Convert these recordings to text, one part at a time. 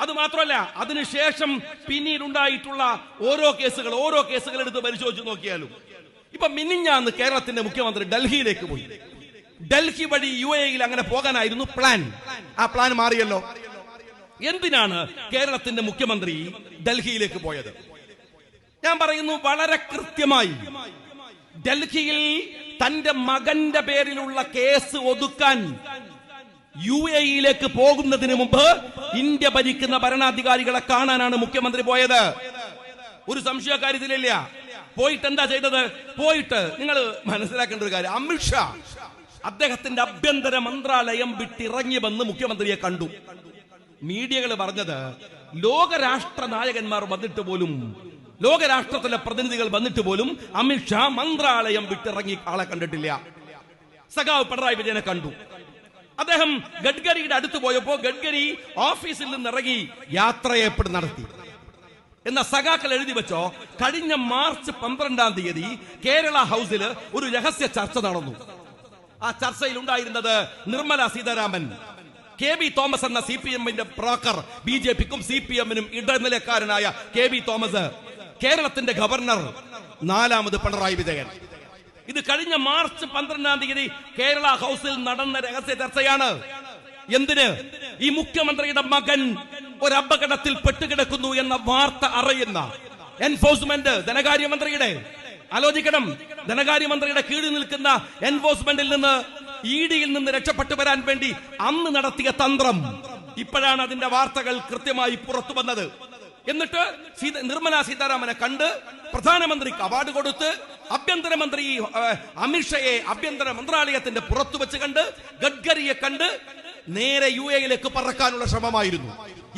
അത് മാത്രമല്ല, അതിനുശേഷം പിന്നീടുണ്ടായിട്ടുള്ള ഓരോ കേസുകൾ എടുത്ത് പരിശോധിച്ച് നോക്കിയാലും ഇപ്പൊ മിനിഞ്ഞാന്ന് കേരളത്തിന്റെ മുഖ്യമന്ത്രി ഡൽഹിയിലേക്ക് പോയി. ഡൽഹി വഴി UAE അങ്ങനെ പോകാനായിരുന്നു പ്ലാൻ. ആ പ്ലാൻ മാറിയല്ലോ. എന്തിനാണ് കേരളത്തിന്റെ മുഖ്യമന്ത്രി ഡൽഹിയിലേക്ക് പോയത്? ഞാൻ പറയുന്നു വളരെ കൃത്യമായി. ഡൽഹിയിൽ തന്റെ മകന്റെ പേരിലുള്ള കേസ് ഒതുക്കാൻ UAE പോകുന്നതിന് മുമ്പ് ഇന്ത്യ ഭരിക്കുന്ന ഭരണാധികാരികളെ കാണാനാണ് മുഖ്യമന്ത്രി പോയത്. ഒരു സംശയ കാര്യത്തിലില്ല. പോയിട്ട് എന്താ ചെയ്തത്? പോയിട്ട് നിങ്ങൾ മനസ്സിലാക്കേണ്ട ഒരു കാര്യം, അമിത്ഷാ അദ്ദേഹത്തിന്റെ ആഭ്യന്തര മന്ത്രാലയം വിട്ടിറങ്ങി വന്ന് മുഖ്യമന്ത്രിയെ കണ്ടു. മീഡിയകൾ പറഞ്ഞത് ലോകരാഷ്ട്ര നായകന്മാർ വന്നിട്ട് പോലും, ലോകരാഷ്ട്രത്തിലെ പ്രതിനിധികൾ വന്നിട്ട് പോലും അമിത്ഷാ മന്ത്രാലയം വിട്ടിറങ്ങി ആളെ കണ്ടിട്ടില്ല. സഖാവ് പിണറായി വിജയനെ കണ്ടു. അദ്ദേഹം ഗഡ്കരിയുടെ അടുത്ത് പോയപ്പോ ഗഡ്കരി ഓഫീസിൽ നിന്നിറങ്ങി യാത്രയപ്പ് നടത്തി. എന്ന സഖാക്കൾ എഴുതി വെച്ചോ, കഴിഞ്ഞ മാർച്ച് 12-ാം തീയതി കേരള ഹൗസിൽ ഒരു രഹസ്യ ചർച്ച നടന്നു. ആ ചർച്ചയിൽ ഉണ്ടായിരുന്നത് നിർമ്മല സീതാരാമൻ, KB തോമസ് എന്ന CPM-ന്റെ ബ്രോക്കർ, BJPക്കും CPM-നും ഇടനിലക്കാരനായ KB തോമസ്, കേരളത്തിന്റെ ഗവർണർ 4ാമത് പിണറായി വിജയൻ. ഇത് കഴിഞ്ഞ മാർച്ച് 12-ാം തീയതി കേരള ഹൗസിൽ നടന്ന രഹസ്യ ചർച്ചയാണ്. എന്തിന്? ഈ മുഖ്യമന്ത്രിയുടെ മകൻ ഒരു അപകടത്തിൽ പെട്ടുകിടക്കുന്നു എന്ന വാർത്ത അറിയുന്ന എൻഫോഴ്സ്മെന്റ് ധനകാര്യമന്ത്രിയുടെ, ആലോചിക്കണം, ധനകാര്യമന്ത്രിയുടെ കീഴിൽ നിൽക്കുന്ന എൻഫോഴ്സ്മെന്റിൽ നിന്ന്, ED-യിൽ നിന്ന് രക്ഷപ്പെട്ടു വരാൻ വേണ്ടി അന്ന് നടത്തിയ തന്ത്രം. ഇപ്പോഴാണ് അതിന്റെ വാർത്തകൾ കൃത്യമായി പുറത്തു വന്നത്. എന്നിട്ട് നിർമ്മല സീതാരാമനെ കണ്ട് പ്രധാനമന്ത്രിക്ക് അവാർഡ് കൊടുത്ത് ആഭ്യന്തരമന്ത്രി അമിത്ഷയെ ആഭ്യന്തര മന്ത്രാലയത്തിന്റെ പുറത്തു വെച്ച് കണ്ട് ഗഡ്കരിയെ കണ്ട് നേരെ UAE പറക്കാനുള്ള ശ്രമമായിരുന്നു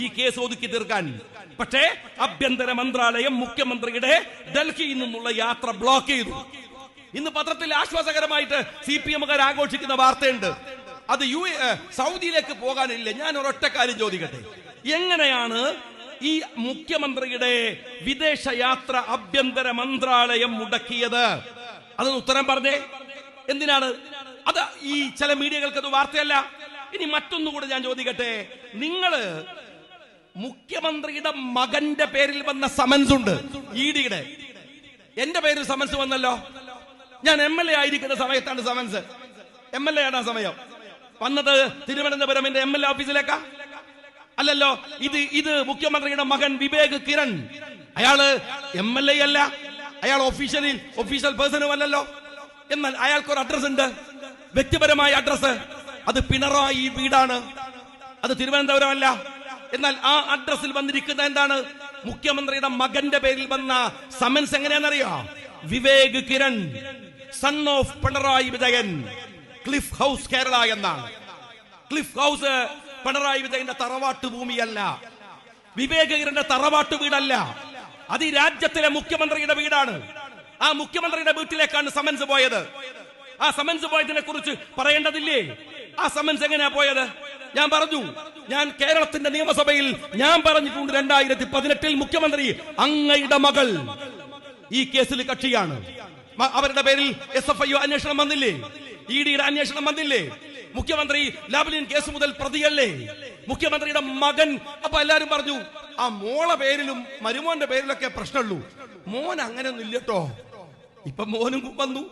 ഈ കേസ് ഒതുക്കി തീർക്കാൻ. പക്ഷേ ആഭ്യന്തര മന്ത്രാലയം മുഖ്യമന്ത്രിയുടെ ഡൽഹിയിൽ നിന്നുള്ള യാത്ര ബ്ലോക്ക് ചെയ്തു. ഇന്ന് പത്രത്തിൽ ആശ്വാസകരമായിട്ട് CPM-കാർ ആഘോഷിക്കുന്ന വാർത്തയുണ്ട്. അത് സൗദിയിലേക്ക് പോകാനില്ല. ഞാൻ ഒരൊറ്റ കാര്യം ചോദിക്കട്ടെ, എങ്ങനെയാണ് ഈ മുഖ്യമന്ത്രിയുടെ വിദേശയാത്ര ആഭ്യന്തര മന്ത്രാലയം മുടക്കിയത്? അതൊന്ന് ഉത്തരം പറഞ്ഞേ. എന്തിനാണ് അത്? ഈ ചില മീഡിയകൾക്ക് അത് വാർത്തയല്ല. ഇനി മറ്റൊന്നുകൂടെ ഞാൻ ചോദിക്കട്ടെ, നിങ്ങള് മുഖ്യമന്ത്രിയുടെ മകന്റെ പേരിൽ വന്ന സമൻസ് ഉണ്ട് ED-യുടെ. എന്റെ പേരിൽ സമൻസ് വന്നല്ലോ. ഞാൻ MLA ആയിരിക്കുന്ന സമയത്താണ് സമൻസ്. MLA ആണ് ആ സമയം വന്നത്. തിരുവനന്തപുരം എന്റെ MLA ഓഫീസിലേക്കാ? അല്ലല്ലോ. ഇത് മുഖ്യമന്ത്രിയുടെ മകൻ വിവേക് കിരൺ. അയാള് MLA അല്ല, അയാൾ ഒഫീഷ്യൽ പേഴ്സണും അല്ലല്ലോ. എന്നാൽ അയാൾക്കൊരു അഡ്രസ് ഉണ്ട്, വ്യക്തിപരമായ അഡ്രസ്. അത് പിണറായി വീടാണ്, അത് തിരുവനന്തപുരം അല്ല. എന്നാൽ ആ അഡ്രസ്സിൽ വന്നിരിക്കുന്ന എന്താണ്? മുഖ്യമന്ത്രിയുടെ മകന്റെ പേരിൽ വന്ന സമൻസ് എങ്ങനെയാണെന്നറിയോ? Vivek Kiran, son of Pinarayi Vijayan, cliff house Kerala എന്നാണ്. ക്ലിഫ് ഹൗസ് പിണറായി വിജയന്റെ തറവാട്ട് ഭൂമിയല്ല, വിവേക് കിരന്റെ തറവാട്ട് വീടല്ല. അത് ഈ രാജ്യത്തിലെ മുഖ്യമന്ത്രിയുടെ വീടാണ്. ആ മുഖ്യമന്ത്രിയുടെ വീട്ടിലേക്കാണ് സമൻസ് പോയത്. ആ സമൻസ് പോയതിനെ കുറിച്ച് പറയേണ്ടതില്ലേ? ആ സമൻസ് എങ്ങനെയാ പോയത്? ഞാൻ പറഞ്ഞു, ഞാൻ കേരളത്തിന്റെ നിയമസഭയിൽ ഞാൻ പറഞ്ഞിട്ടുണ്ട്, 2018-ൽ മുഖ്യമന്ത്രി അങ്ങയുടെ മകൾ ഈ കേസിൽ കക്ഷിയാണ്. അവരുടെ പേരിൽ SFI അന്വേഷണം വന്നില്ലേ? ED-യുടെ അന്വേഷണം വന്നില്ലേ? മുഖ്യമന്ത്രി ലാവ്ലിൻ കേസ് മുതൽ പ്രതിയല്ലേ മുഖ്യമന്ത്രിയുടെ മകൻ? അപ്പൊ എല്ലാരും പറഞ്ഞു, ആ മോളെ പേരിലും മരുമോന്റെ പേരിലൊക്കെ പ്രശ്നമുള്ളൂ, മോൻ അങ്ങനെയൊന്നും ഇല്ലട്ടോ. ഇപ്പൊ മോനും വന്നു.